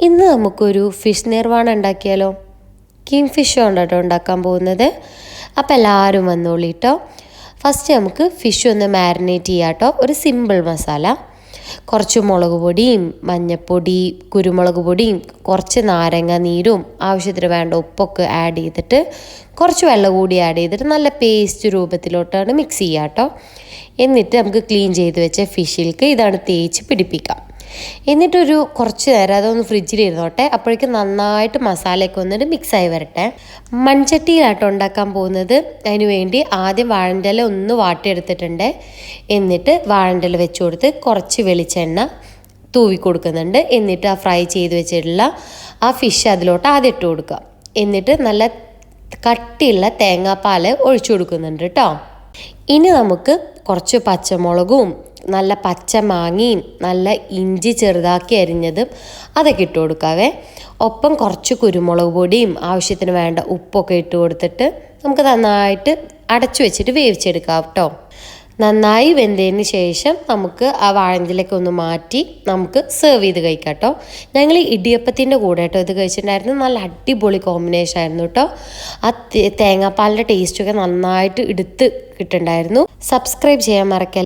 ഇന്ന് നമുക്കൊരു ഫിഷ് നിർവാണം ഉണ്ടാക്കിയാലോ. കിങ് ഫിഷ് കൊണ്ടാട്ടോ ഉണ്ടാക്കാൻ പോകുന്നത്. അപ്പോൾ എല്ലാവരും വന്നോളൂ കേട്ടോ. ഫസ്റ്റ് നമുക്ക് ഫിഷ് ഒന്ന് മാരിനേറ്റ് ചെയ്യാം കേട്ടോ. ഒരു സിമ്പിൾ മസാല, കുറച്ച് മുളക് പൊടിയും മഞ്ഞൾപ്പൊടി, കുരുമുളക് പൊടിയും കുറച്ച് നാരങ്ങ നീരും ആവശ്യത്തിന് വേണ്ട ഉപ്പൊക്കെ ആഡ് ചെയ്തിട്ട് കുറച്ച് വെള്ളം കൂടി ആഡ് ചെയ്തിട്ട് നല്ല പേസ്റ്റ് രൂപത്തിലോട്ടാണ് മിക്സ് ചെയ്യുക കേട്ടോ. എന്നിട്ട് നമുക്ക് ക്ലീൻ ചെയ്ത് വെച്ച ഫിഷിലേക്ക് ഇതാണ് തേച്ച് പിടിപ്പിക്കാം. എന്നിട്ടൊരു കുറച്ച് നേരം അതൊന്ന് ഫ്രിഡ്ജിലിരുന്നോട്ടെ. അപ്പോഴേക്കും നന്നായിട്ട് മസാലയൊക്കെ വന്നിട്ട് മിക്സായി വരട്ടെ. മൺചട്ടിയിലാട്ടോ ഉണ്ടാക്കാൻ പോകുന്നത്. അതിന് വേണ്ടി ആദ്യം വാഴൻ്റെ ഇല ഒന്ന് വാട്ടിയെടുത്തിട്ടുണ്ട്. എന്നിട്ട് വാഴൻ്റെ ഇല വെച്ച് കൊടുത്ത് കുറച്ച് വെളിച്ചെണ്ണ തൂവി കൊടുക്കുന്നുണ്ട്. എന്നിട്ട് ആ ഫ്രൈ ചെയ്ത് വെച്ചിട്ടുള്ള ആ ഫിഷ് അതിലോട്ട് ആദ്യം ഇട്ട് കൊടുക്കുക. എന്നിട്ട് നല്ല കട്ടിയുള്ള തേങ്ങാപ്പാൽ ഒഴിച്ചു കൊടുക്കുന്നുണ്ട് കേട്ടോ. ഇനി നമുക്ക് കുറച്ച് പച്ചമുളകും നല്ല പച്ച മാങ്ങയും നല്ല ഇഞ്ചി ചെറുതാക്കി അരിഞ്ഞതും അതൊക്കെ ഇട്ട് കൊടുക്കാവേ. ഒപ്പം കുറച്ച് കുരുമുളക് പൊടിയും ആവശ്യത്തിന് വേണ്ട ഉപ്പൊക്കെ ഇട്ട് കൊടുത്തിട്ട് നമുക്ക് നന്നായിട്ട് അടച്ചു വെച്ചിട്ട് വേവിച്ചെടുക്കാം കേട്ടോ. നന്നായി വെന്തതിന് ശേഷം നമുക്ക് ആ വാഴഞ്ചിലൊക്കെ ഒന്ന് മാറ്റി നമുക്ക് സെർവ് ചെയ്ത് കഴിക്കാം കേട്ടോ. ഞങ്ങൾ ഇടിയപ്പത്തിൻ്റെ കൂടെ കേട്ടോ ഇത് കഴിച്ചിട്ടുണ്ടായിരുന്നു. നല്ല അടിപൊളി കോമ്പിനേഷൻ ആയിരുന്നു കേട്ടോ. ആ തേങ്ങാപ്പാലിൻ്റെ ടേസ്റ്റൊക്കെ നന്നായിട്ട് എടുത്ത് കിട്ടുന്നുണ്ടായിരുന്നു. സബ്സ്ക്രൈബ് ചെയ്യാൻ മറക്കല്ല.